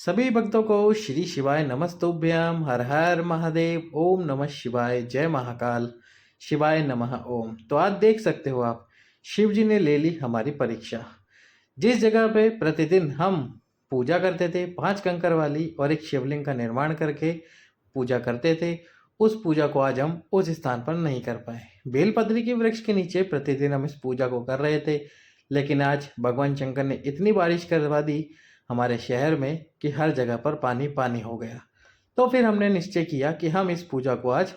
सभी भक्तों को श्री शिवाय नमस्तुभ्यम। हर हर महादेव। ओम नमः शिवाय। जय महाकाल। शिवाय नमः ओम। तो आज देख सकते हो आप, शिव जी ने ले ली हमारी परीक्षा। जिस जगह पे प्रतिदिन हम पूजा करते थे, 5 कंकर वाली और एक शिवलिंग का निर्माण करके पूजा करते थे, उस पूजा को आज हम उस स्थान पर नहीं कर पाए। बेलपत्री के वृक्ष के नीचे प्रतिदिन हम इस पूजा को कर रहे थे, लेकिन आज भगवान शंकर ने इतनी बारिश करवा दी हमारे शहर में कि हर जगह पर पानी पानी हो गया। तो फिर हमने निश्चय किया कि हम इस पूजा को आज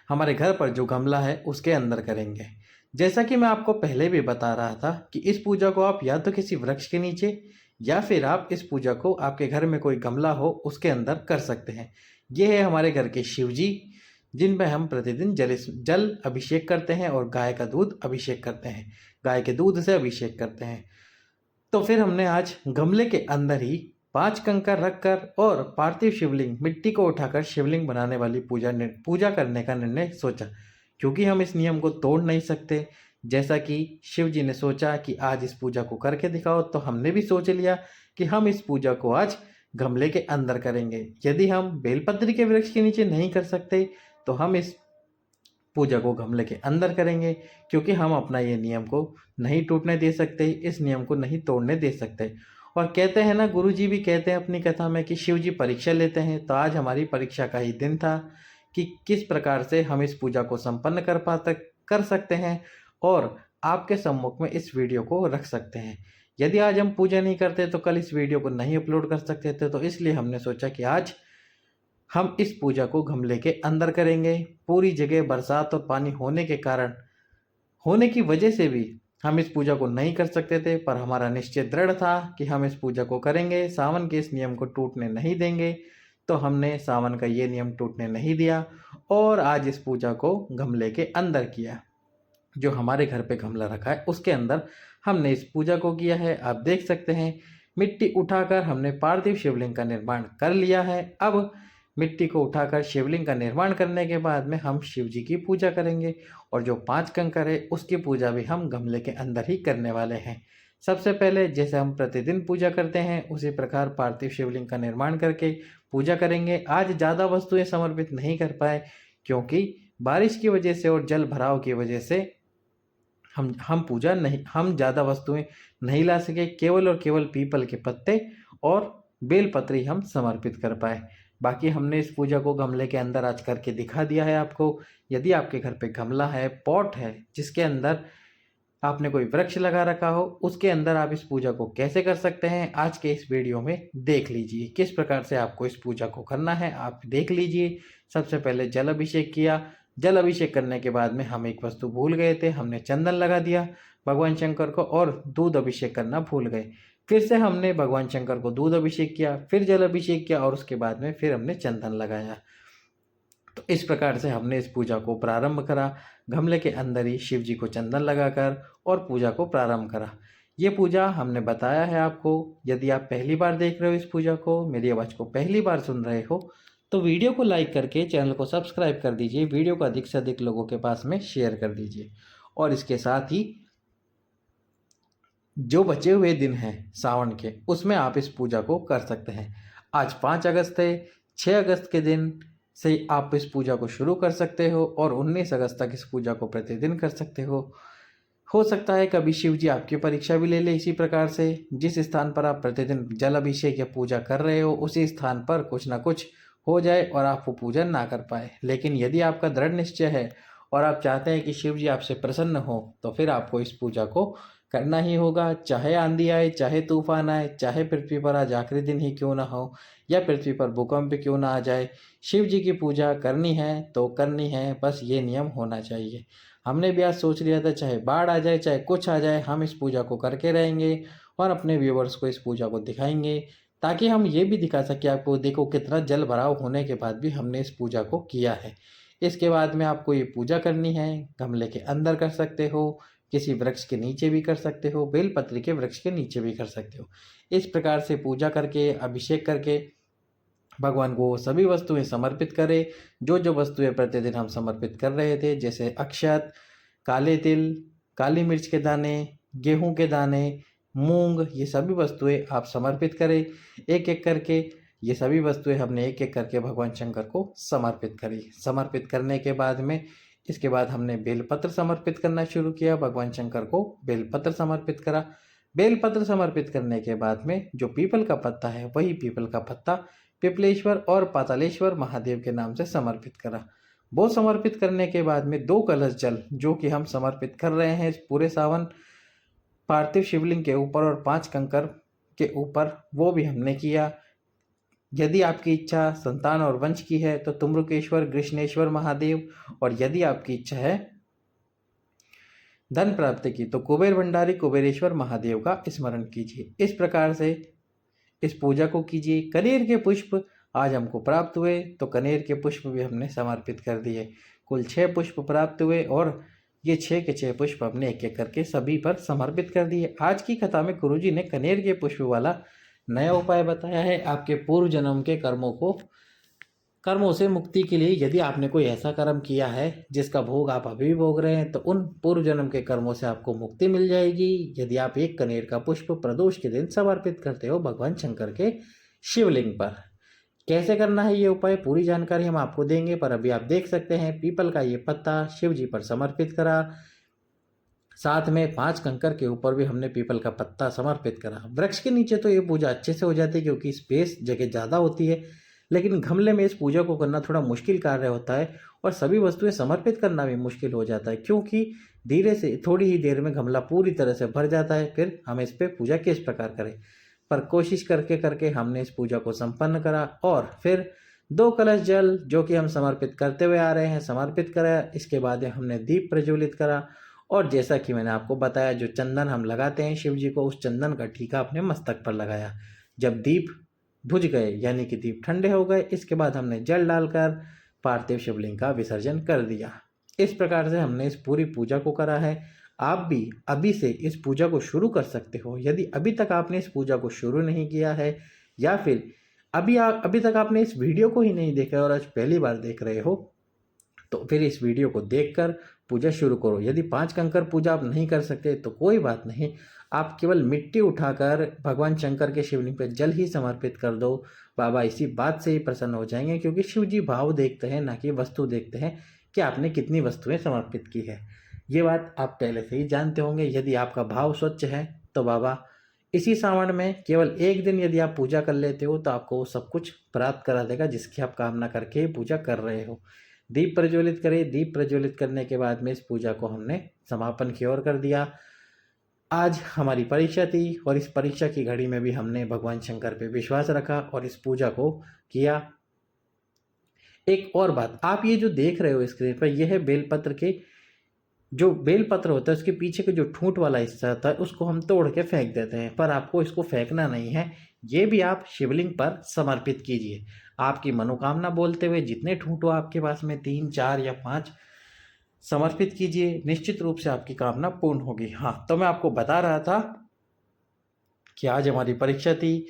हमारे घर पर जो गमला है उसके अंदर करेंगे। जैसा कि मैं आपको पहले भी बता रहा था कि इस पूजा को आप या तो किसी वृक्ष के नीचे या फिर आप इस पूजा को आपके घर में कोई गमला हो उसके अंदर कर सकते हैं। ये है हमारे घर के शिव जी, जिन पर हम प्रतिदिन जल अभिषेक करते हैं और गाय का दूध अभिषेक करते हैं, गाय के दूध से अभिषेक करते हैं। तो फिर हमने आज गमले के अंदर ही 5 कंकर रखकर और पार्थिव शिवलिंग मिट्टी को उठाकर शिवलिंग बनाने वाली पूजा करने का निर्णय सोचा, क्योंकि हम इस नियम को तोड़ नहीं सकते। जैसा कि शिव जी ने सोचा कि आज इस पूजा को करके दिखाओ, तो हमने भी सोच लिया कि हम इस पूजा को आज गमले के अंदर करेंगे। यदि हम बेलपत्री के वृक्ष के नीचे नहीं कर सकते तो हम इस पूजा को गमले के अंदर करेंगे, क्योंकि हम अपना ये नियम को नहीं टूटने दे सकते, इस नियम को नहीं तोड़ने दे सकते। और कहते हैं ना, गुरु जी भी कहते हैं अपनी कथा में कि शिव जी परीक्षा लेते हैं। तो आज हमारी परीक्षा का ही दिन था कि किस प्रकार से हम इस पूजा को संपन्न कर सकते हैं और आपके सम्मुख में इस वीडियो को रख सकते हैं। यदि आज हम पूजा नहीं करते तो कल इस वीडियो को नहीं अपलोड कर सकते थे। तो इसलिए हमने सोचा कि आज हम इस पूजा को गमले के अंदर करेंगे। पूरी जगह बरसात और पानी होने की वजह से भी हम इस पूजा को नहीं कर सकते थे, पर हमारा निश्चय दृढ़ था कि हम इस पूजा को करेंगे, सावन के इस नियम को टूटने नहीं देंगे। तो हमने सावन का ये नियम टूटने नहीं दिया और आज इस पूजा को गमले के अंदर किया। जो हमारे घर पे गमला रखा है उसके अंदर हमने इस पूजा को किया है। आप देख सकते हैं, मिट्टी उठाकर हमने पार्थिव शिवलिंग का निर्माण कर लिया है। अब मिट्टी को उठाकर शिवलिंग का निर्माण करने के बाद में हम शिव जी की पूजा करेंगे और जो 5 कंकर है उसकी पूजा भी हम गमले के अंदर ही करने वाले हैं। सबसे पहले जैसे हम प्रतिदिन पूजा करते हैं उसी प्रकार पार्थिव शिवलिंग का निर्माण करके पूजा करेंगे। आज ज़्यादा वस्तुएं समर्पित नहीं कर पाए, क्योंकि बारिश की वजह से और जल भराव की वजह से हम ज़्यादा वस्तुएं नहीं ला सके। केवल और केवल पीपल के पत्ते और बेलपत्री हम समर्पित कर पाए। बाकी हमने इस पूजा को गमले के अंदर आज करके दिखा दिया है आपको। यदि आपके घर पे गमला है, पॉट है, जिसके अंदर आपने कोई वृक्ष लगा रखा हो, उसके अंदर आप इस पूजा को कैसे कर सकते हैं आज के इस वीडियो में देख लीजिए। किस प्रकार से आपको इस पूजा को करना है आप देख लीजिए। सबसे पहले जल अभिषेक किया। जल अभिषेक करने के बाद में हम एक वस्तु भूल गए थे, हमने चंदन लगा दिया भगवान शंकर को और दूध अभिषेक करना भूल गए। फिर से हमने भगवान शंकर को दूध अभिषेक किया, फिर जल अभिषेक किया और उसके बाद में फिर हमने चंदन लगाया। तो इस प्रकार से हमने इस पूजा को प्रारंभ करा। गमले के अंदर ही शिव जी को चंदन लगाकर और पूजा को प्रारंभ करा। ये पूजा हमने बताया है आपको। यदि आप पहली बार देख रहे हो इस पूजा को, मेरी आवाज़ को पहली बार सुन रहे हो, तो वीडियो को लाइक करके चैनल को सब्सक्राइब कर दीजिए। वीडियो को अधिक से अधिक लोगों के पास में शेयर कर दीजिए। और इसके साथ ही जो बचे हुए दिन हैं सावन के, उसमें आप इस पूजा को कर सकते हैं। आज 5 अगस्त है, 6 अगस्त के दिन से आप इस पूजा को शुरू कर सकते हो और 19 अगस्त तक इस पूजा को प्रतिदिन कर सकते हो सकता है कभी शिव जी आपकी परीक्षा भी ले ले इसी प्रकार से। जिस स्थान पर आप प्रतिदिन जल अभिषेक या पूजा कर रहे हो उसी स्थान पर कुछ ना कुछ हो जाए और आप वो पूजा ना कर पाए। लेकिन यदि आपका दृढ़ निश्चय है और आप चाहते हैं कि शिव जी आपसे प्रसन्न हो, तो फिर आपको इस पूजा को करना ही होगा। चाहे आंधी आए, चाहे तूफान आए, चाहे पृथ्वी पर आज आखिरी दिन ही क्यों ना हो या पृथ्वी पर भूकंप क्यों ना आ जाए, शिव जी की पूजा करनी है तो करनी है। बस ये नियम होना चाहिए। हमने भी आज सोच लिया था, चाहे बाढ़ आ जाए, चाहे कुछ आ जाए, हम इस पूजा को करके रहेंगे और अपने व्यूवर्स को इस पूजा को दिखाएंगे, ताकि हम ये भी दिखा सकें आपको, देखो कितना जल भराव होने के बाद भी हमने इस पूजा को किया है। इसके बाद में आपको ये पूजा करनी है, गमले के अंदर कर सकते हो, किसी वृक्ष के नीचे भी कर सकते हो, बेलपत्री के वृक्ष के नीचे भी कर सकते हो। इस प्रकार से पूजा करके, अभिषेक करके भगवान को सभी वस्तुएं समर्पित करें। जो जो वस्तुएं प्रतिदिन हम समर्पित कर रहे थे, जैसे अक्षत, काले तिल, काली मिर्च के दाने, गेहूं के दाने, मूंग, ये सभी वस्तुएं आप समर्पित करें एक एक करके। ये सभी वस्तुएं हमने एक एक करके भगवान शंकर को समर्पित करी। समर्पित करने के बाद में इसके बाद हमने बेलपत्र समर्पित करना शुरू किया। भगवान शंकर को बेलपत्र समर्पित करा। बेलपत्र समर्पित करने के बाद में जो पीपल का पत्ता है, वही पीपल का पत्ता पिपलेश्वर और पातालेश्वर महादेव के नाम से समर्पित करा। वो समर्पित करने के बाद में 2 कलश जल जो कि हम समर्पित कर रहे हैं इस पूरे सावन पार्थिव शिवलिंग के ऊपर और 5 कंकर के ऊपर, वो भी हमने किया। यदि आपकी इच्छा संतान और वंश की है तो तुम्रुकेश्वर कृष्णेश्वर महादेव, और यदि आपकी इच्छा है धन प्राप्ति की तो कुबेर भंडारी कुबेरेश्वर महादेव का स्मरण कीजिए। इस प्रकार से इस पूजा को कीजिए। कनेर के पुष्प आज हमको प्राप्त हुए तो कनेर के पुष्प भी हमने समर्पित कर दिए। कुल 6 पुष्प प्राप्त हुए और ये 6 के 6 पुष्प हमने एक एक करके सभी पर समर्पित कर दिए। आज की कथा में गुरुजी ने कनेर के पुष्प वाला नया उपाय बताया है आपके पूर्व जन्म के कर्मों से मुक्ति के लिए। यदि आपने कोई ऐसा कर्म किया है जिसका भोग आप अभी भी भोग रहे हैं तो उन पूर्व जन्म के कर्मों से आपको मुक्ति मिल जाएगी यदि आप एक कनेर का पुष्प प्रदोष के दिन समर्पित करते हो भगवान शंकर के शिवलिंग पर। कैसे करना है ये उपाय, पूरी जानकारी हम आपको देंगे, पर अभी आप देख सकते हैं पीपल का ये पत्ता शिव जी पर समर्पित करा। साथ में 5 कंकर के ऊपर भी हमने पीपल का पत्ता समर्पित करा। वृक्ष के नीचे तो ये पूजा अच्छे से हो जाती है क्योंकि स्पेस जगह ज़्यादा होती है, लेकिन गमले में इस पूजा को करना थोड़ा मुश्किल कार्य होता है और सभी वस्तुएं समर्पित करना भी मुश्किल हो जाता है क्योंकि धीरे से थोड़ी ही देर में गमला पूरी तरह से भर जाता है। फिर हम इस पर पूजा किस प्रकार करें, पर कोशिश करके करके हमने इस पूजा को संपन्न करा और फिर 2 कलश जल जो कि हम समर्पित करते हुए आ रहे हैं समर्पित करा। इसके बाद हमने दीप प्रज्वलित करा और जैसा कि मैंने आपको बताया जो चंदन हम लगाते हैं शिव जी को, उस चंदन का टीका अपने मस्तक पर लगाया। जब दीप बुझ गए यानी कि दीप ठंडे हो गए, इसके बाद हमने जल डालकर पार्थिव शिवलिंग का विसर्जन कर दिया। इस प्रकार से हमने इस पूरी पूजा को करा है। आप भी अभी से इस पूजा को शुरू कर सकते हो। यदि अभी तक आपने इस पूजा को शुरू नहीं किया है या फिर अभी तक आपने इस वीडियो को ही नहीं देखा और आज पहली बार देख रहे हो तो फिर इस वीडियो को देखकर पूजा शुरू करो। यदि 5 कंकर पूजा आप नहीं कर सकते तो कोई बात नहीं, आप केवल मिट्टी उठाकर भगवान शंकर के शिवलिंग पर जल ही समर्पित कर दो। बाबा इसी बात से ही प्रसन्न हो जाएंगे क्योंकि शिव जी भाव देखते हैं ना कि वस्तु देखते हैं कि आपने कितनी वस्तुएं समर्पित की है। ये बात आप पहले से ही जानते होंगे। यदि आपका भाव स्वच्छ है तो बाबा इसी सावन में केवल एक दिन यदि आप पूजा कर लेते हो तो आपको वो सब कुछ प्राप्त करा देगा जिसकी आप कामना करके पूजा कर रहे हो। दीप प्रज्वलित करें। दीप प्रज्वलित करने के बाद में इस पूजा को हमने समापन की ओर कर दिया। आज हमारी परीक्षा थी और इस परीक्षा की घड़ी में भी हमने भगवान शंकर पे विश्वास रखा और इस पूजा को किया। एक और बात, आप ये जो देख रहे हो स्क्रीन पर, यह है बेलपत्र के जो बेलपत्र होता है उसके पीछे का जो ठूंठ वाला हिस्सा होता है उसको हम तोड़ के फेंक देते हैं, पर आपको इसको फेंकना नहीं है। ये भी आप शिवलिंग पर समर्पित कीजिए। आपकी मनोकामना बोलते हुए जितने ठूंठ हो आपके पास में 3, 4 या 5 समर्पित कीजिए। निश्चित रूप से आपकी कामना पूर्ण होगी। हाँ, तो मैं आपको बता रहा था कि आज हमारी परीक्षा थी।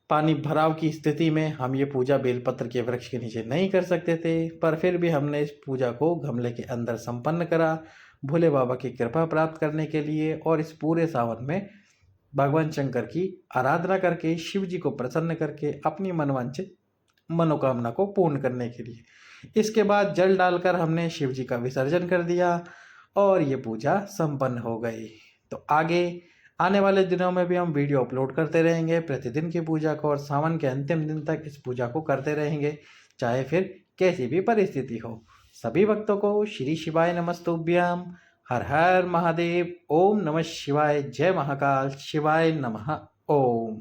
पानी भराव की स्थिति में हम ये पूजा बेलपत्र के वृक्ष के नीचे नहीं कर सकते थे, पर फिर भी हमने इस पूजा को गमले के अंदर संपन्न करा भोले बाबा की कृपा प्राप्त करने के लिए और इस पूरे सावन में भगवान शंकर की आराधना करके शिव जी को प्रसन्न करके अपनी मनवांछित मनोकामना को पूर्ण करने के लिए। इसके बाद जल डालकर हमने शिव जी का विसर्जन कर दिया और ये पूजा संपन्न हो गई। तो आगे आने वाले दिनों में भी हम वीडियो अपलोड करते रहेंगे प्रतिदिन की पूजा को और सावन के अंतिम दिन तक इस पूजा को करते रहेंगे, चाहे फिर कैसी भी परिस्थिति हो। सभी भक्तों को श्री शिवाय नमस्तुभ्याम। हर हर महादेव। ओम नमः शिवाय। जय महाकाल। शिवाय नमः। ओम।